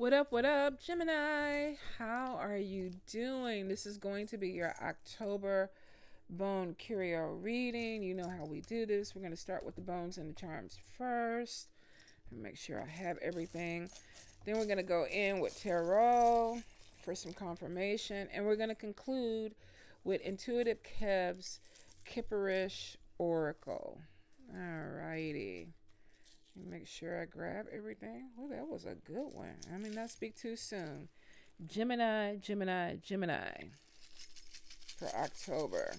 What up, Gemini? How are you doing? This is going to be your October bone curio reading. You know how we do this. We're going to start with the bones and the charms first. And make sure I have everything. Then we're going to go in with tarot for some confirmation. And we're going to conclude with Intuitive Kev's Kipperish Oracle. Alrighty. Make sure I grab everything. Oh, that was a good one. I mean, not speak too soon. Gemini, Gemini, Gemini for October.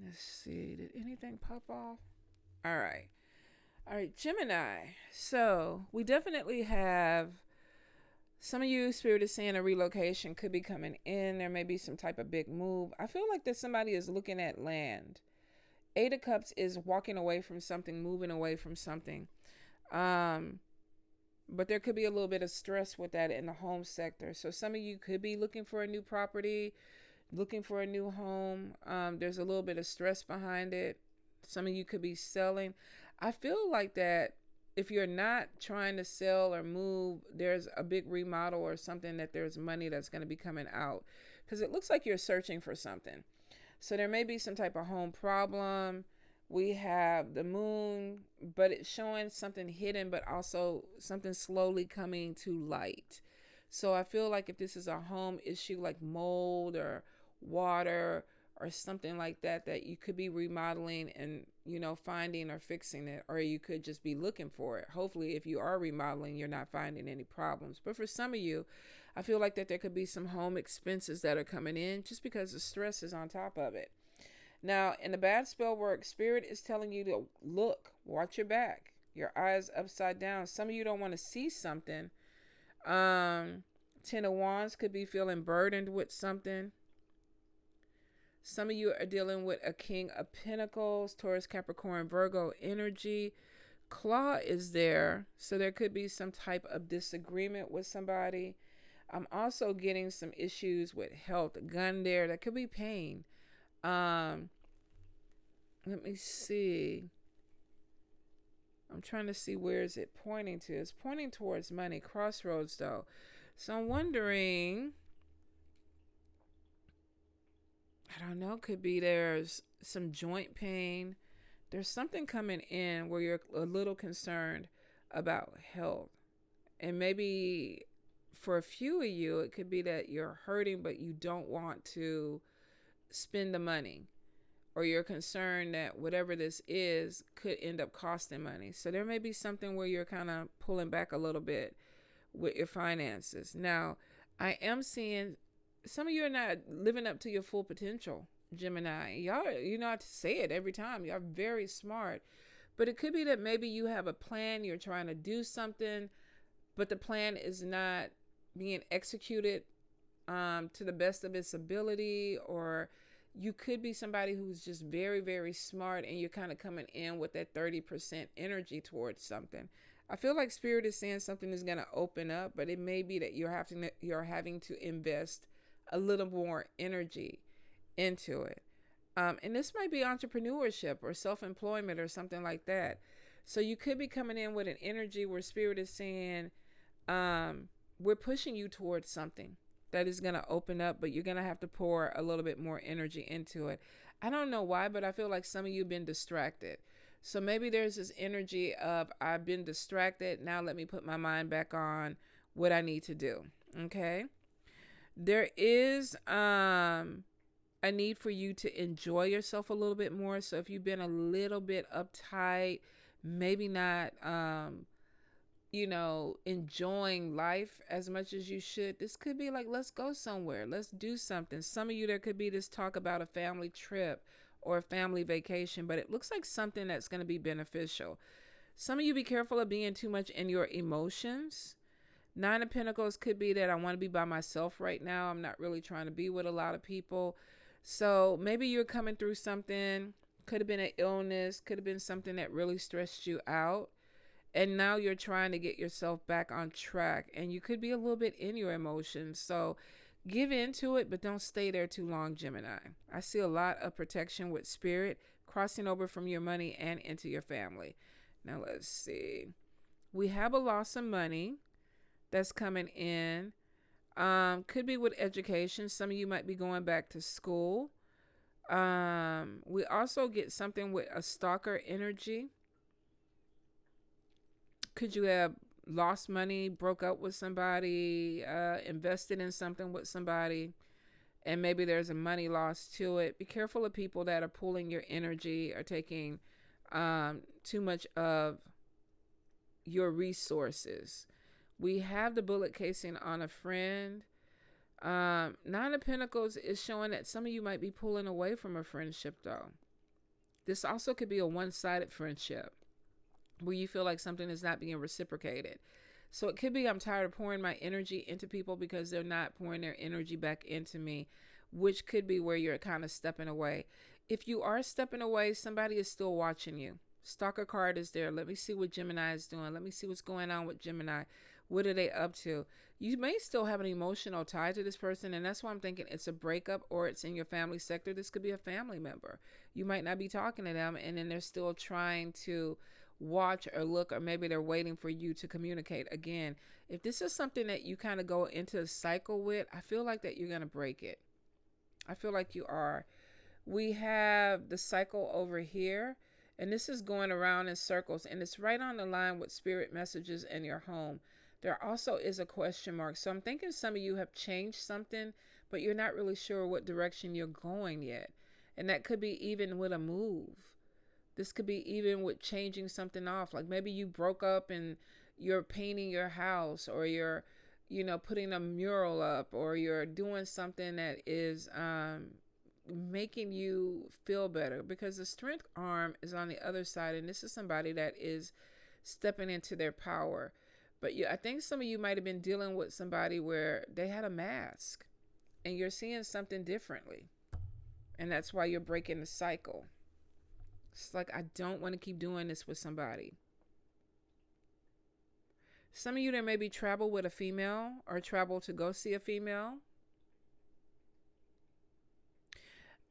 Let's see. Did anything pop off? All right. All right, Gemini. So we definitely have some of you, Spirit is saying a relocation could be coming in. There may be some type of big move. I feel like that somebody is looking at land. Eight of Cups is walking away from something, moving away from something. But there could be a little bit of stress with that in the home sector. So some of you could be looking for a new property, looking for a new home. There's a little bit of stress behind it. Some of you could be selling. I feel like that if you're not trying to sell or move, there's a big remodel or something that there's money that's going to be coming out. Because it looks like you're searching for something. So there may be some type of home problem. We have the moon, but it's showing something hidden, but also something slowly coming to light. So I feel like if this is a home issue like mold or water or something like that, that you could be remodeling and, finding or fixing it, or you could just be looking for it. Hopefully, if you are remodeling, you're not finding any problems. But for some of you, I feel like that there could be some home expenses that are coming in just because the stress is on top of it. Now, in the bad spell work, Spirit is telling you to look, watch your back, your eyes upside down. Some of you don't want to see something. Ten of Wands could be feeling burdened with something. Some of you are dealing with a King of Pentacles, Taurus, Capricorn, Virgo energy. Claw is there, so there could be some type of disagreement with somebody. I'm also getting some issues with health. Gun there, that could be pain. Let me see. I'm trying to see where is it pointing to. It's pointing towards money. Crossroads though. So I'm wondering, I don't know, could be there's some joint pain. There's something coming in where you're a little concerned about health. And maybe for a few of you, it could be that you're hurting, but you don't want to spend the money. Or you're concerned that whatever this is could end up costing money. So there may be something where you're kind of pulling back a little bit with your finances. Now, I am seeing some of you are not living up to your full potential, Gemini. Y'all, you know how to say it every time. Y'all very smart. But it could be that maybe you have a plan, you're trying to do something, but the plan is not being executed to the best of its ability, or you could be somebody who's just very, very smart and you're kind of coming in with that 30% energy towards something. I feel like Spirit is saying something is going to open up, but it may be that you're having to invest a little more energy into it. And this might be entrepreneurship or self-employment or something like that. So you could be coming in with an energy where Spirit is saying, we're pushing you towards something that is going to open up, but you're going to have to pour a little bit more energy into it. I don't know why, but I feel like some of you have been distracted. So maybe there's this energy of, I've been distracted. Now let me put my mind back on what I need to do. Okay. There is a need for you to enjoy yourself a little bit more. So if you've been a little bit uptight, maybe not, enjoying life as much as you should, this could be like, let's go somewhere. Let's do something. Some of you, there could be this talk about a family trip or a family vacation, but it looks like something that's going to be beneficial. Some of you, be careful of being too much in your emotions. Nine of Pentacles could be that I want to be by myself right now. I'm not really trying to be with a lot of people. So maybe you're coming through something. Could have been an illness. Could have been something that really stressed you out. And now you're trying to get yourself back on track. And you could be a little bit in your emotions. So give into it, but don't stay there too long, Gemini. I see a lot of protection with Spirit crossing over from your money and into your family. Now let's see. We have a loss of money that's coming in. Could be with education. Some of you might be going back to school. We also get something with a stalker energy. Could you have lost money, broke up with somebody, invested in something with somebody, and maybe there's a money loss to it? Be careful of people that are pulling your energy or taking too much of your resources. We have the bullet casing on a friend. Nine of Pentacles is showing that some of you might be pulling away from a friendship, though. This also could be a one-sided friendship where you feel like something is not being reciprocated. So it could be, I'm tired of pouring my energy into people because they're not pouring their energy back into me, which could be where you're kind of stepping away. If you are stepping away, somebody is still watching you. Stalker card is there. Let me see what Gemini is doing. Let me see what's going on with Gemini. What are they up to? You may still have an emotional tie to this person, and that's why I'm thinking it's a breakup or it's in your family sector. This could be a family member. You might not be talking to them, and then they're still trying to watch or look, or maybe they're waiting for you to communicate. Again, if this is something that you kind of go into a cycle with, I feel like that you're going to break it. I feel like you are. We have the cycle over here, and this is going around in circles, and it's right on the line with spirit messages in your home. There also is a question mark. So I'm thinking some of you have changed something, but you're not really sure what direction you're going yet. And that could be even with a move. This could be even with changing something off. Like maybe you broke up and you're painting your house, or you're, putting a mural up, or you're doing something that is making you feel better, because the strength arm is on the other side. And this is somebody that is stepping into their power. But I think some of you might have been dealing with somebody where they had a mask and you're seeing something differently. And that's why you're breaking the cycle. It's like, I don't want to keep doing this with somebody. Some of you that maybe travel with a female or travel to go see a female.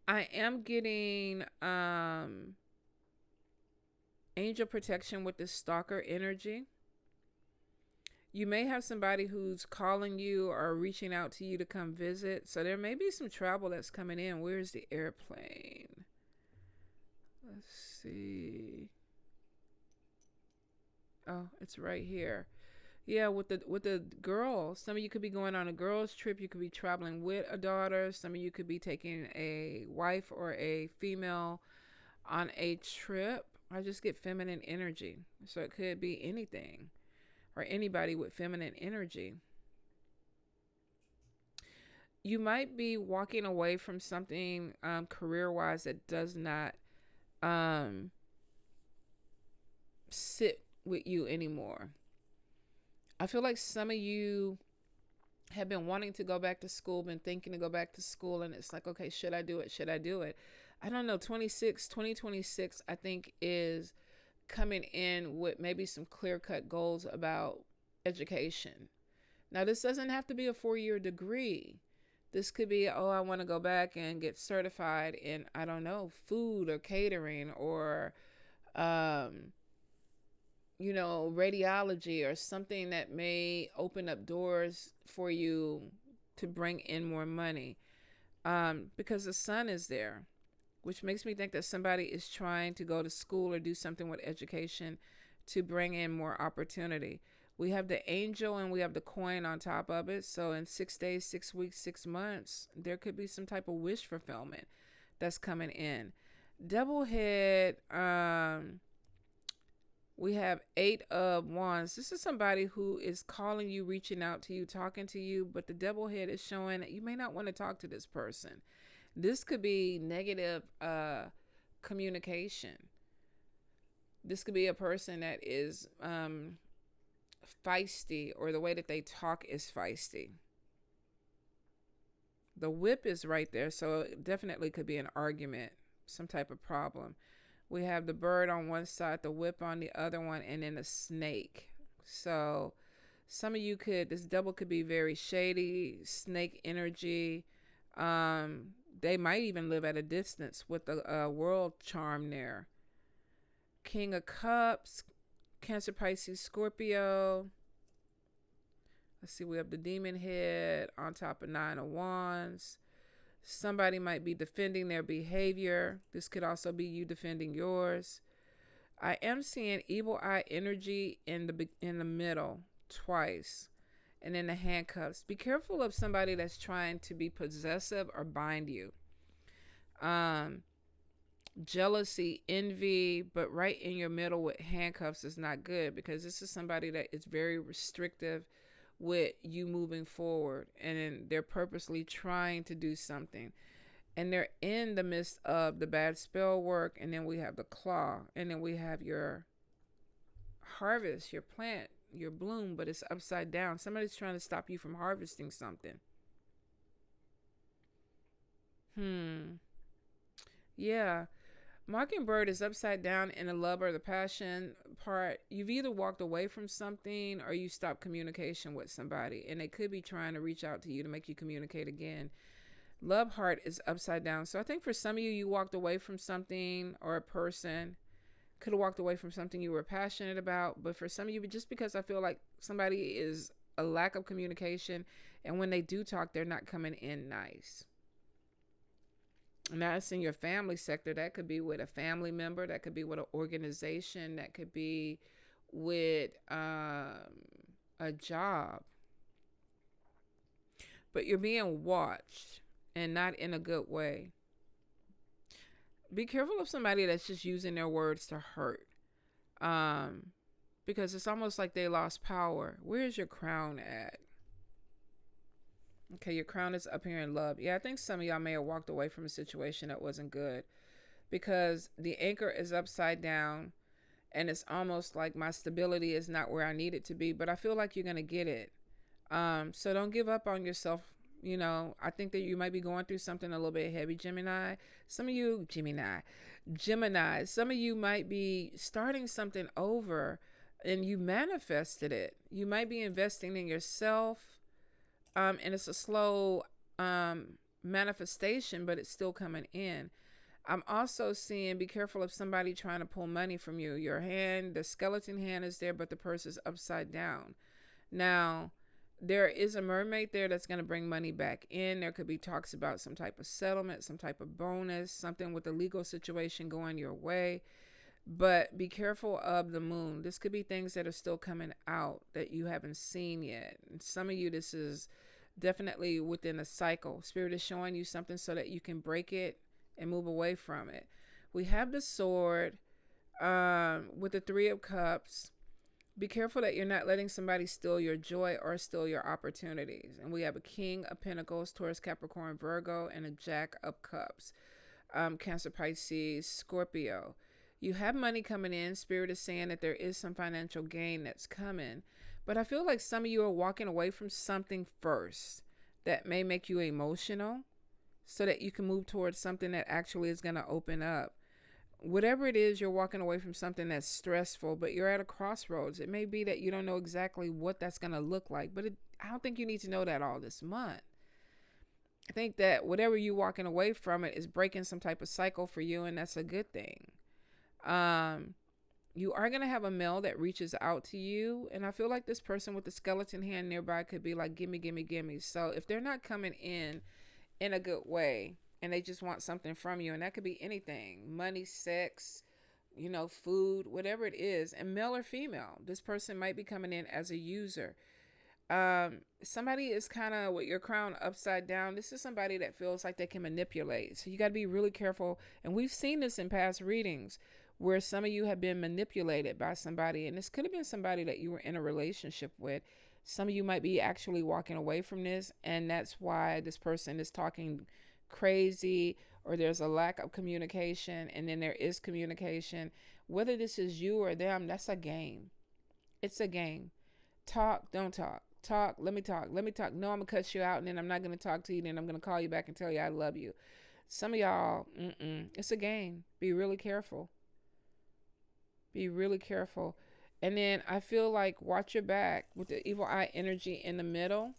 I am getting angel protection with this stalker energy. You may have somebody who's calling you or reaching out to you to come visit. So there may be some travel that's coming in. Where's the airplane? Let's see. Oh, it's right here. Yeah, with the girls. Some of you could be going on a girls trip. You could be traveling with a daughter. Some of you could be taking a wife or a female on a trip. I just get feminine energy. So it could be anything, or anybody with feminine energy. You might be walking away from something career-wise that does not sit with you anymore. I feel like some of you have been wanting to go back to school, been thinking to go back to school, and it's like, okay, should I do it? Should I do it? I don't know. 2026, I think, is coming in with maybe some clear-cut goals about education. Now, this doesn't have to be a 4-year degree. This could be, I want to go back and get certified in, I don't know, food or catering, or, radiology, or something that may open up doors for you to bring in more money. Because the sun is there, which makes me think that somebody is trying to go to school or do something with education to bring in more opportunity. We have the angel and we have the coin on top of it. So in 6 days, 6 weeks, 6 months, there could be some type of wish fulfillment that's coming in. Double head, we have 8 of Wands. This is somebody who is calling you, reaching out to you, talking to you, but the double head is showing that you may not want to talk to this person. This could be negative communication. This could be a person that is feisty, or the way that they talk is feisty. The whip is right there, so it definitely could be an argument, some type of problem. We have the bird on one side, the whip on the other one, and then a snake. So some of you this double could be very shady, snake energy. They might even live at a distance with the world charm there. King of Cups, Cancer, Pisces, Scorpio. Let's see, we have the demon head on top of 9 of Wands. Somebody might be defending their behavior. This could also be you defending yours. I am seeing evil eye energy in the middle twice, and in the handcuffs. Be careful of somebody that's trying to be possessive or bind you. Jealousy, envy, but right in your middle with handcuffs is not good, because this is somebody that is very restrictive with you moving forward, and they're purposely trying to do something, and they're in the midst of the bad spell work. And then we have the claw, and then we have your harvest, your plant, your bloom, but it's upside down. Somebody's trying to stop you from harvesting something. Yeah. Mockingbird is upside down in the love or the passion part. You've either walked away from something or you stopped communication with somebody, and they could be trying to reach out to you to make you communicate again. Love heart is upside down. So I think for some of you, you walked away from something, or a person could have walked away from something you were passionate about. But for some of you, just because I feel like somebody is a lack of communication, and when they do talk, they're not coming in nice. And that's in your family sector. That could be with a family member. That could be with an organization. That could be with a job. But you're being watched, and not in a good way. Be careful of somebody that's just using their words to hurt. Because it's almost like they lost power. Where's your crown at? Okay, your crown is up here in love. Yeah, I think some of y'all may have walked away from a situation that wasn't good, because the anchor is upside down, and it's almost like my stability is not where I need it to be, but I feel like you're going to get it. So don't give up on yourself. I think that you might be going through something a little bit heavy, Gemini. Some of you, Gemini, some of you might be starting something over, and you manifested it. You might be investing in yourself. And it's a slow manifestation, but it's still coming in. I'm also seeing, be careful of somebody trying to pull money from you. Your hand, the skeleton hand is there, but the purse is upside down. Now, there is a mermaid there that's going to bring money back in. There could be talks about some type of settlement, some type of bonus, something with the legal situation going your way. But be careful of the moon. This could be things that are still coming out that you haven't seen yet. And some of you, this is definitely within a cycle. Spirit is showing you something so that you can break it and move away from it. We have the sword with the 3 of Cups. Be careful that you're not letting somebody steal your joy or steal your opportunities. And we have a King of Pentacles, Taurus, Capricorn, Virgo, and a Jack of Cups. Cancer, Pisces, Scorpio. You have money coming in. Spirit is saying that there is some financial gain that's coming. But I feel like some of you are walking away from something first that may make you emotional, so that you can move towards something that actually is going to open up. Whatever it is, you're walking away from something that's stressful, but you're at a crossroads. It may be that you don't know exactly what that's going to look like, but I don't think you need to know that all this month. I think that whatever you're walking away from, it is breaking some type of cycle for you, and that's a good thing. You are going to have a male that reaches out to you. And I feel like this person with the skeleton hand nearby could be like, gimme, gimme, gimme. So if they're not coming in a good way, and they just want something from you, and that could be anything, money, sex, food, whatever it is, and male or female, this person might be coming in as a user. Somebody is kind of with your crown upside down. This is somebody that feels like they can manipulate. So you got to be really careful. And we've seen this in past readings, where some of you have been manipulated by somebody, and this could have been somebody that you were in a relationship with. Some of you might be actually walking away from this, and that's why this person is talking crazy, or there's a lack of communication, and then there is communication. Whether this is you or them, that's a game. It's a game. Talk, don't talk. Talk, let me talk. No, I'm going to cut you out, and then I'm not going to talk to you, then I'm going to call you back and tell you I love you. Some of y'all, it's a game. Be really careful. Be really careful. And then I feel like watch your back with the evil eye energy in the middle.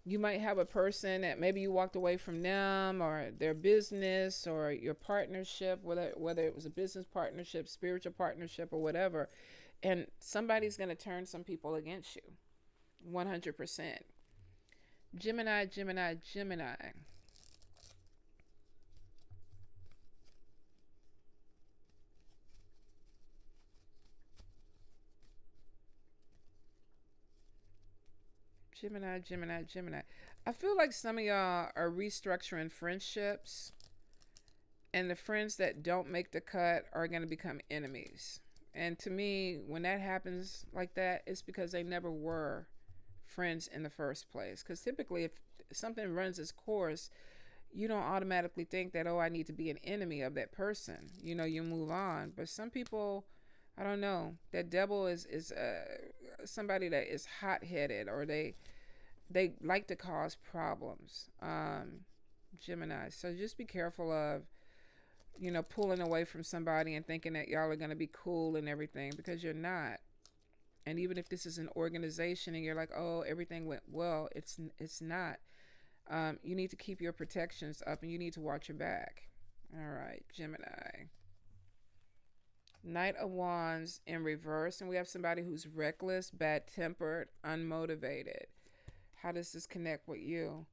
You might have a person that maybe you walked away from them, or their business, or your partnership, whether it was a business partnership, spiritual partnership, or whatever. And somebody's going to turn some people against you. 100%. Gemini, Gemini, Gemini. Gemini, Gemini, Gemini. I feel like some of y'all are restructuring friendships, and the friends that don't make the cut are going to become enemies. And to me, when that happens like that, it's because they never were friends in the first place. Because typically, if something runs its course, you don't automatically think that, oh, I need to be an enemy of that person. You know, you move on. But some people, I don't know, that devil is somebody that is hot headed, or they like to cause problems. Gemini. So just be careful of, pulling away from somebody and thinking that y'all are going to be cool and everything, because you're not. And even if this is an organization and you're like, oh, everything went well, it's not. You need to keep your protections up, and you need to watch your back. All right, Gemini. Knight of Wands in reverse, and we have somebody who's reckless, bad-tempered, unmotivated. How does this connect with you?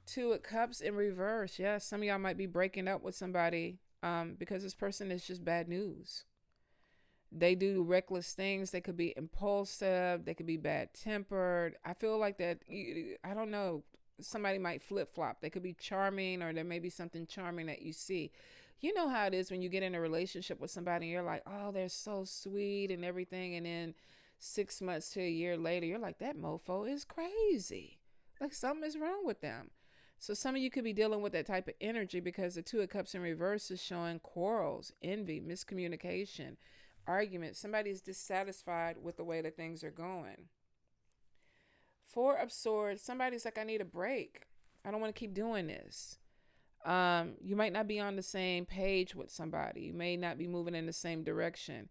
Two of Cups in reverse. Yes, some of y'all might be breaking up with somebody because this person is just bad news. They do reckless things. They could be impulsive. They could be bad-tempered. I feel like that, I don't know, somebody might flip-flop. They could be charming, or there may be something charming that you see. You know how it is when you get in a relationship with somebody and you're like, oh, they're so sweet and everything. And then 6 months to a year later, you're like, that mofo is crazy. Like something is wrong with them. So some of you could be dealing with that type of energy, because the Two of Cups in reverse is showing quarrels, envy, miscommunication, arguments. Somebody's dissatisfied with the way that things are going. Four of Swords. Somebody's like, I need a break. I don't want to keep doing this. You might not be on the same page with somebody. You may not be moving in the same direction.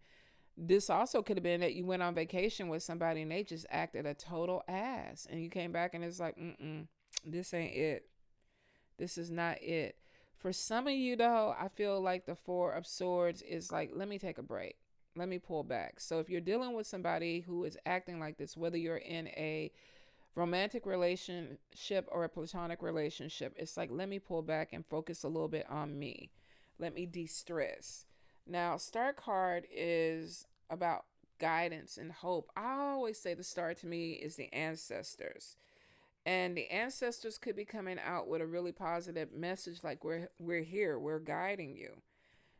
This also could have been that you went on vacation with somebody and they just acted a total ass, and you came back and it's like, this ain't it. This is not it. For some of you though, I feel like the Four of Swords is like, let me take a break. Let me pull back. So if you're dealing with somebody who is acting like this, whether you're in a romantic relationship or a platonic relationship, it's like, let me pull back and focus a little bit on me. Let me de-stress. Now, Star card is about guidance and hope. I always say the star to me is the ancestors. And the ancestors could be coming out with a really positive message, like we're here, we're guiding you.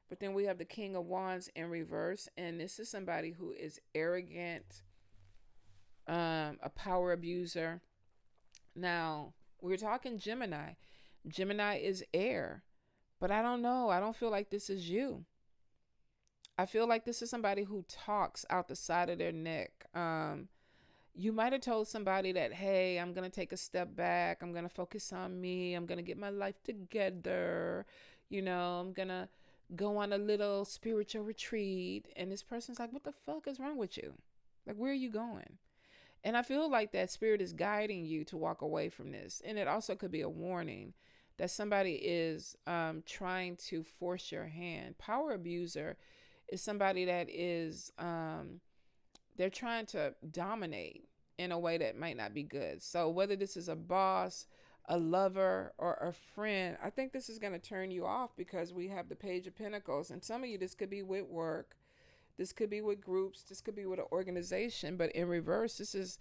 But then we have the King of Wands in reverse, and this is somebody who is arrogant, a power abuser. Now, we're talking Gemini. Gemini is air, but I don't know. I don't feel like this is you. I feel like this is somebody who talks out the side of their neck. You might have told somebody that, hey, I'm going to take a step back. I'm going to focus on me. I'm going to get my life together. I'm going to go on a little spiritual retreat. And this person's like, what the fuck is wrong with you? Like, where are you going? And I feel like that spirit is guiding you to walk away from this. And it also could be a warning that somebody is trying to force your hand. Power abuser is somebody that is, they're trying to dominate in a way that might not be good. So whether this is a boss, a lover, or a friend, I think this is going to turn you off, because we have the Page of Pentacles. And some of you, this could be with work. This could be with groups. This could be with an organization. But in reverse, this is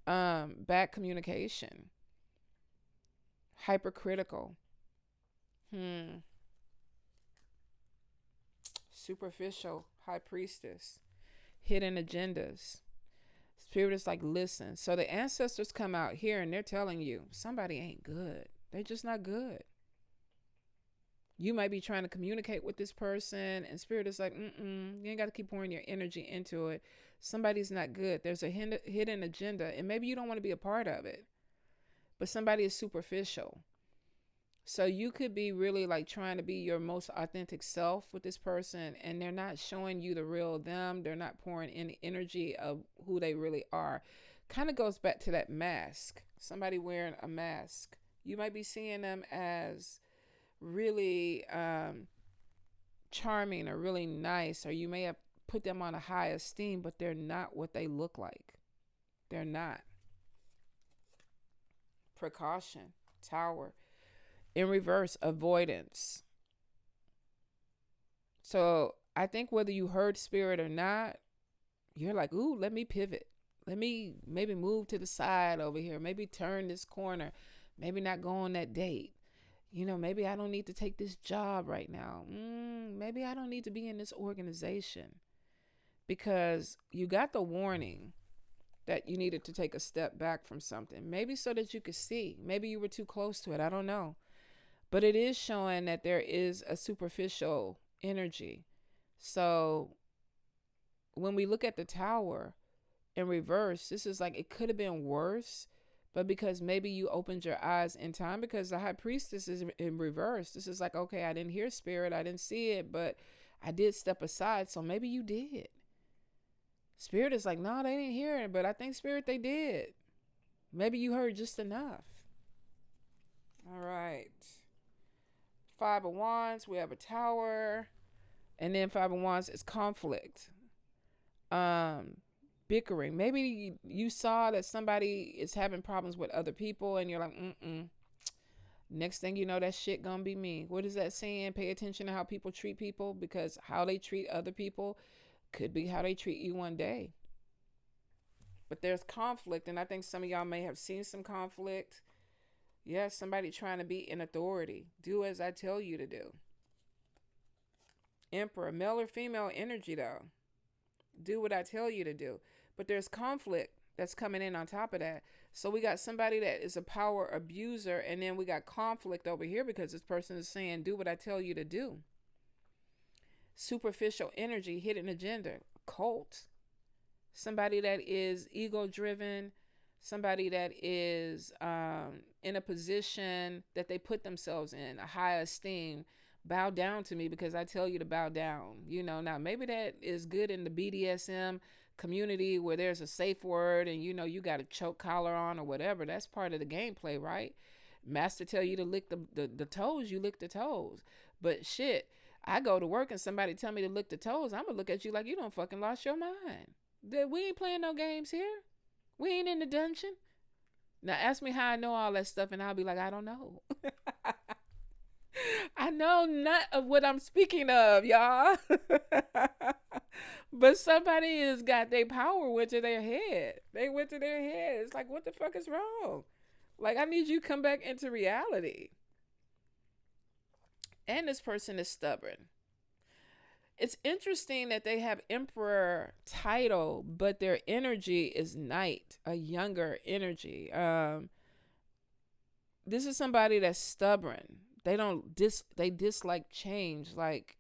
bad communication. Hypercritical. Superficial. High Priestess. Hidden agendas. Spirit is like, listen. So the ancestors come out here and they're telling you somebody ain't good. They're just not good. You might be trying to communicate with this person, and Spirit is like, you ain't got to keep pouring your energy into it. Somebody's not good. There's a hidden agenda, and maybe you don't want to be a part of it, but somebody is superficial. So you could be really like trying to be your most authentic self with this person, and they're not showing you the real them. They're not pouring any energy of who they really are. Kind of goes back to that mask. Somebody wearing a mask. You might be seeing them as really charming or really nice, or you may have put them on a high esteem, but they're not what they look like. They're not. Precaution, Tower. In reverse, avoidance. So I think whether you heard spirit or not, you're like, ooh, let me pivot. Let me maybe move to the side over here. Maybe turn this corner. Maybe not go on that date. Maybe I don't need to take this job right now. Maybe I don't need to be in this organization. Because you got the warning that you needed to take a step back from something. Maybe so that you could see. Maybe you were too close to it. I don't know. But it is showing that there is a superficial energy. So when we look at the Tower in reverse, this is like it could have been worse, but because maybe you opened your eyes in time, because the High Priestess is in reverse. This is like, okay, I didn't hear spirit, I didn't see it, but I did step aside. So maybe you did. Spirit is like, no, they didn't hear it, but I think spirit, they did. Maybe you heard just enough. All right. Five of Wands, we have a Tower. And then Five of Wands is conflict. Bickering. Maybe you saw that somebody is having problems with other people and you're like, next thing you know, that shit gonna be me. What is that saying? Pay attention to how people treat people, because how they treat other people could be how they treat you one day. But there's conflict, and I think some of y'all may have seen some conflict. Yes, somebody trying to be in authority. Do as I tell you to do. Emperor, male or female energy though. Do what I tell you to do. But there's conflict that's coming in on top of that. So we got somebody that is a power abuser, and then we got conflict over here because this person is saying, do what I tell you to do. Superficial energy, hidden agenda, cult. Somebody that is ego driven, somebody that is in a position that they put themselves in, a high esteem. Bow down to me because I tell you to bow down. Now maybe that is good in the BDSM community where there's a safe word and you got a choke collar on or whatever. That's part of the gameplay, right? Master tell you to lick the toes, you lick the toes. But shit, I go to work and somebody tell me to lick the toes, I'm gonna look at you like you don't fucking lost your mind. We ain't playing no games here. We ain't in the dungeon. Now ask me how I know all that stuff and I'll be like, I don't know. I know none of what I'm speaking of, y'all. But somebody has got their power went to their head. They went to their head. It's like, what the fuck is wrong? Like, I need you to come back into reality. And this person is stubborn. It's interesting that they have emperor title, but their energy is knight, a younger energy. This is somebody that's stubborn. They dislike change. Like,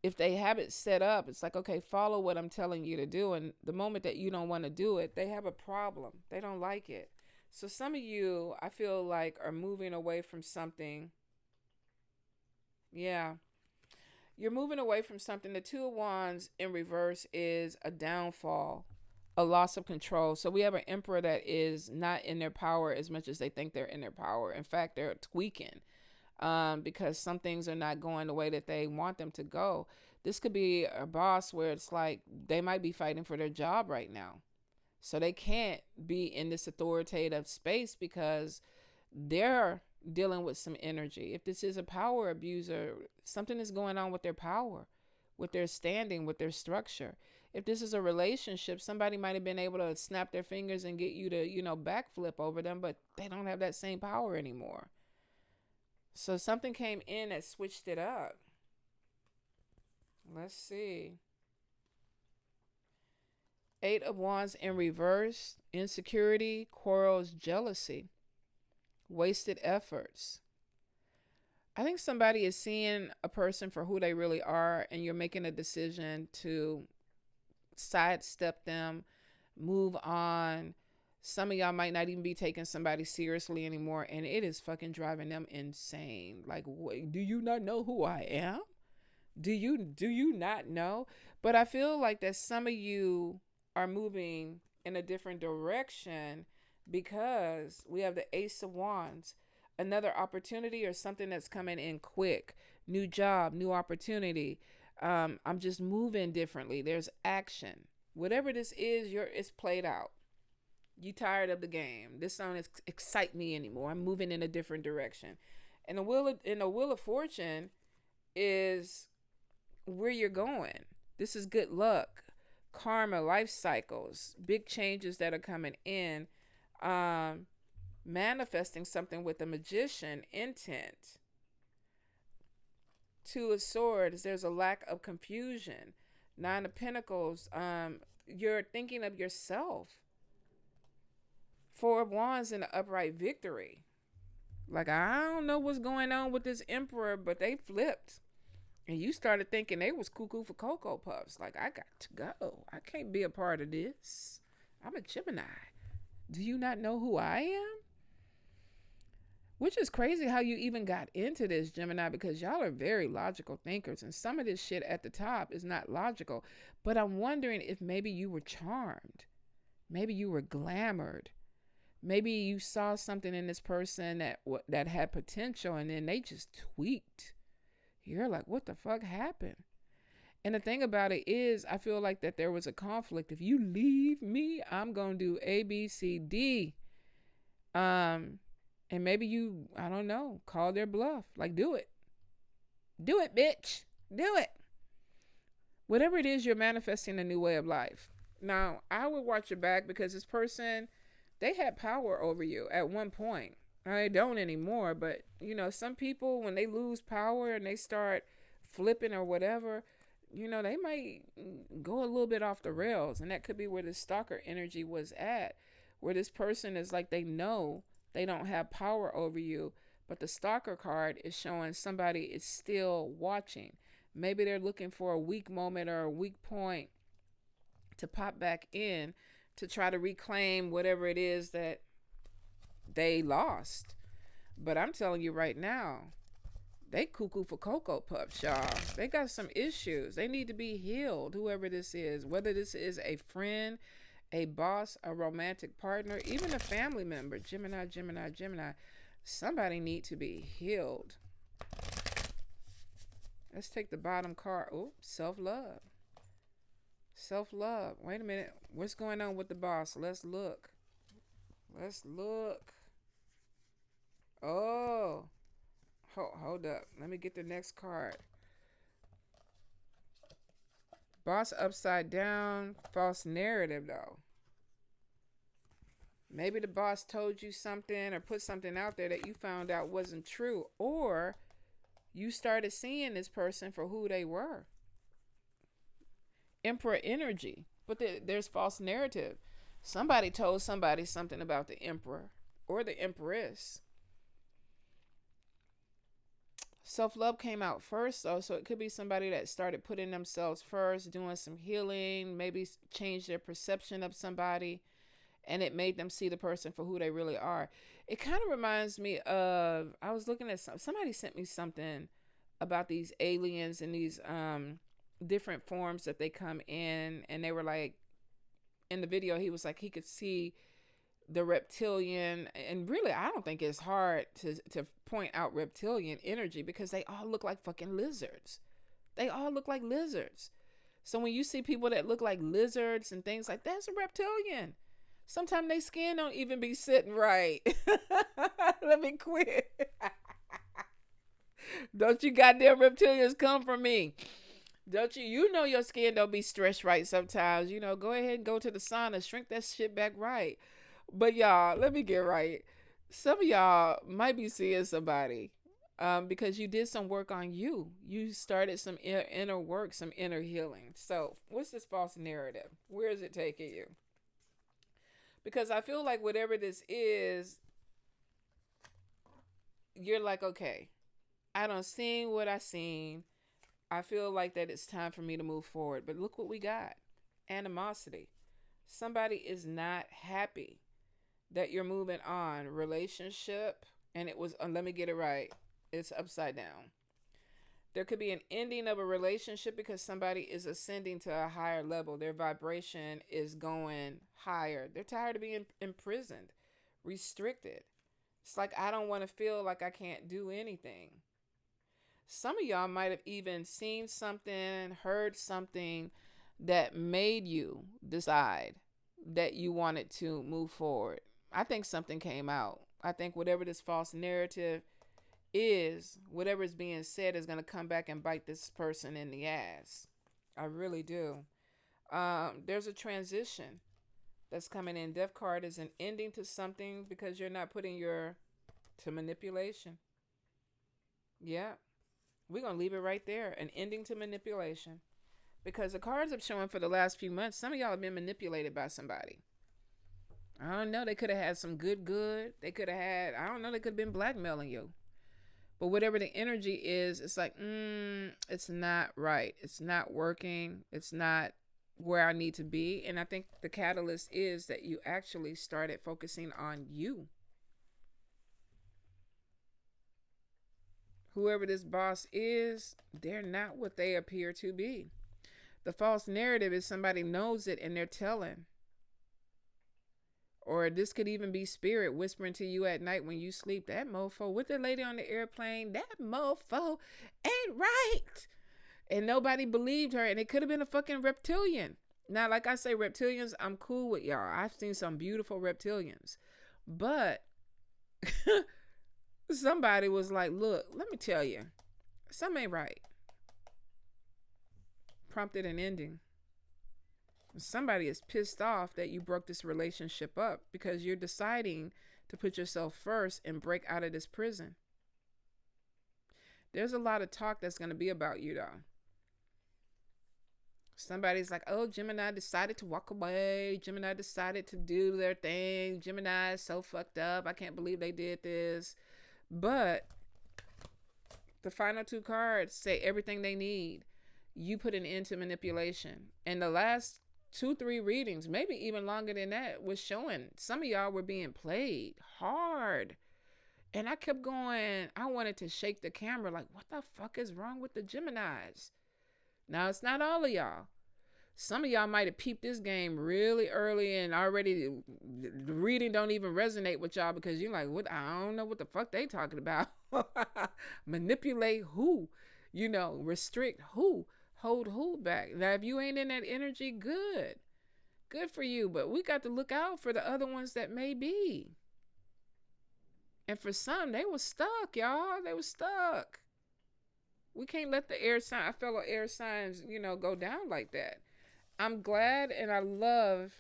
if they have it set up, it's like, okay, follow what I'm telling you to do. And the moment that you don't want to do it, they have a problem. They don't like it. So some of you, I feel like, are moving away from something. Yeah. You're moving away from something. The Two of Wands in reverse is a downfall, a loss of control. So we have an emperor that is not in their power as much as they think they're in their power. In fact, they're tweaking. Because some things are not going the way that they want them to go. This could be a boss where it's like they might be fighting for their job right now. So they can't be in this authoritative space because they're dealing with some energy. If this is a power abuser, something is going on with their power, with their standing, with their structure. If this is a relationship, somebody might have been able to snap their fingers and get you to, backflip over them, but they don't have that same power anymore. So something came in that switched it up. Let's see. Eight of Wands in reverse. Insecurity, quarrels, jealousy. Wasted efforts. I think somebody is seeing a person for who they really are, and you're making a decision to sidestep them, move on. Some of y'all might not even be taking somebody seriously anymore, and it is fucking driving them insane. Like, wait, do you not know who I am? Do you not know? But I feel like that some of you are moving in a different direction because we have the Ace of Wands, another opportunity or something that's coming in quick, new job, new opportunity. I'm just moving differently. There's action. Whatever this is, it's played out. You tired of the game. This don't excite me anymore. I'm moving in a different direction. And the wheel of fortune is where you're going. This is good luck, karma, life cycles, big changes that are coming in. Um, Manifesting something with the magician intent. Two of swords, there's a lack of confusion. Nine of pentacles, you're thinking of yourself. Four of wands in the upright victory. Like, I don't know what's going on with this emperor, but they flipped. And you started thinking they was cuckoo for Cocoa Puffs. Like, I got to go. I can't be a part of this. I'm a Gemini. Do you not know who I am? Which is crazy how you even got into this, Gemini, because y'all are very logical thinkers. And some of this shit at the top is not logical. But I'm wondering if maybe you were charmed. Maybe you were glamored. Maybe you saw something in this person that had potential, and then they just tweaked. You're like, what the fuck happened? And the thing about it is, I feel like that there was a conflict. If you leave me, I'm going to do A, B, C, D. And maybe you, I don't know, call their bluff. Like, do it. Do it, bitch. Do it. Whatever it is, you're manifesting a new way of life. Now, I would watch your back because this person, they had power over you at one point. I don't anymore, but some people, when they lose power and they start flipping or whatever, they might go a little bit off the rails. And that could be where the stalker energy was at, where this person is like, they know they don't have power over you, but the stalker card is showing somebody is still watching. Maybe they're looking for a weak moment or a weak point to pop back in to try to reclaim whatever it is that they lost. But I'm telling you right now, they cuckoo for Cocoa Puffs, y'all. They got some issues. They need to be healed, whoever this is. Whether this is a friend, a boss, a romantic partner, even a family member. Gemini, Gemini, Gemini. Somebody need to be healed. Let's take the bottom card. Oh, self-love. Self-love. Wait a minute. What's going on with the boss? Let's look. Let's look. Oh. Hold up. Let me get the next card. Boss upside down. False narrative, though. Maybe the boss told you something or put something out there that you found out wasn't true. Or you started seeing this person for who they were. Emperor energy. But there's false narrative. Somebody told somebody something about the emperor or the empress. Self-love came out first, though, so it could be somebody that started putting themselves first, doing some healing, maybe changed their perception of somebody, and it made them see the person for who they really are. It kind of reminds me of, I was looking at somebody sent me something about these aliens and these different forms that they come in, and they were like, in the video, he was like, he could see the reptilian, and really I don't think it's hard to point out reptilian energy because they all look like fucking lizards. They all look like lizards. So when you see people that look like lizards and things like that, it's a reptilian. Sometimes their skin don't even be sitting right. Let me quit. Don't you goddamn reptilians come from me. Don't you? You know your skin don't be stretched right sometimes. Go ahead and go to the sauna, shrink that shit back right. But y'all, let me get right. Some of y'all might be seeing somebody because you did some work on you. You started some inner work, some inner healing. So what's this false narrative? Where is it taking you? Because I feel like whatever this is, you're like, okay, I done seen what I seen. I feel like that it's time for me to move forward. But look what we got. Animosity. Somebody is not happy that you're moving on. Relationship. And it was, let me get it right. It's upside down. There could be an ending of a relationship because somebody is ascending to a higher level. Their vibration is going higher. They're tired of being imprisoned, restricted. It's like, I don't want to feel like I can't do anything. Some of y'all might have even seen something, heard something that made you decide that you wanted to move forward. I think something came out. I think whatever this false narrative is, whatever is being said is going to come back and bite this person in the ass. I really do. There's a transition that's coming in. Death card is an ending to something because you're not putting your to manipulation. Yeah. We're going to leave it right there. An ending to manipulation. Because the cards I'm showing for the last few months, some of y'all have been manipulated by somebody. I don't know. They could have had some good. They could have had, I don't know, they could have been blackmailing you. But whatever the energy is, it's like, it's not right. It's not working. It's not where I need to be. And I think the catalyst is that you actually started focusing on you. Whoever this boss is, they're not what they appear to be. The false narrative is somebody knows it and they're telling. Or this could even be spirit whispering to you at night when you sleep. That mofo with the lady on the airplane, that mofo ain't right. And nobody believed her. And it could have been a fucking reptilian. Now, like I say, reptilians, I'm cool with y'all. I've seen some beautiful reptilians. But somebody was like, look, let me tell you, something ain't right. Prompted an ending. Somebody is pissed off that you broke this relationship up because you're deciding to put yourself first and break out of this prison. There's a lot of talk that's going to be about you, though. Somebody's like, oh, Gemini decided to walk away. Gemini decided to do their thing. Gemini is so fucked up. I can't believe they did this. But the final two cards say everything they need. You put an end to manipulation. And the last 2-3 readings, maybe even longer than that, was showing some of y'all were being played hard. And I kept going, I wanted to shake the camera like, what the fuck is wrong with the Geminis? Now, it's not all of y'all. Some of y'all might have peeped this game really early and already the reading don't even resonate with y'all because you're like, what? I don't know what the fuck they talking about. Manipulate who? Restrict who? Hold who back? Now, if you ain't in that energy, good for you. But we got to look out for the other ones that may be. And for some, they were stuck, y'all. They were stuck. We can't let the fellow air signs, go down like that. I'm glad and I love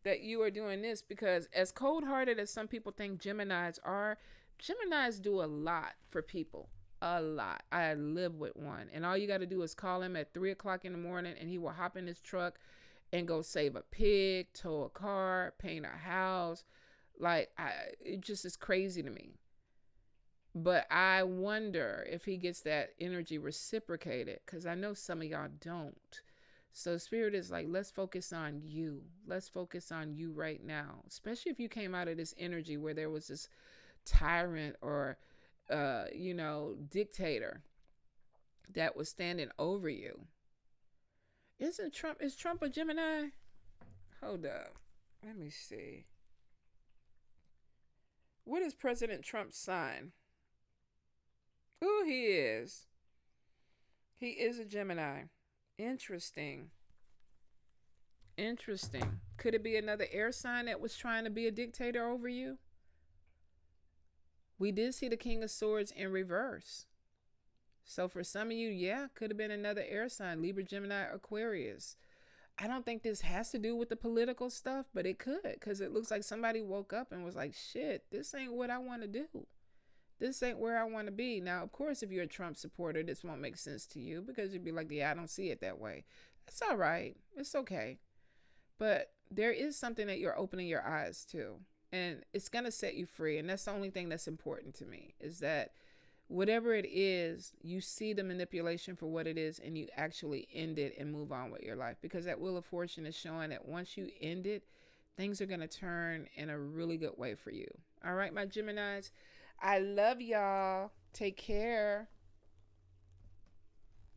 that you are doing this because as cold-hearted as some people think Geminis are, Geminis do a lot for people. A lot. I live with one. And all you got to do is call him at 3:00 in the morning and he will hop in his truck and go save a pig, tow a car, paint a house. It just is crazy to me. But I wonder if he gets that energy reciprocated because I know some of y'all don't. So Spirit is like, let's focus on you. Let's focus on you right now. Especially if you came out of this energy where there was this tyrant or dictator that was standing over you. Is Trump a Gemini? Hold up. Let me see. What is President Trump's sign? Ooh, he is. He is a Gemini. Interesting. Could it be another air sign that was trying to be a dictator over you? We did see the King of Swords in reverse. So for some of you, yeah, could have been another air sign, Libra, Gemini, Aquarius. I don't think this has to do with the political stuff, but it could, because it looks like somebody woke up and was like, shit, this ain't what I want to do. This ain't where I want to be. Now, of course, if you're a Trump supporter, this won't make sense to you because you'd be like, yeah, I don't see it that way. That's all right. It's okay. But there is something that you're opening your eyes to, and it's going to set you free. And that's the only thing that's important to me is that whatever it is, you see the manipulation for what it is and you actually end it and move on with your life, because that Wheel of Fortune is showing that once you end it, things are going to turn in a really good way for you. All right, my Geminis, I love y'all. Take care.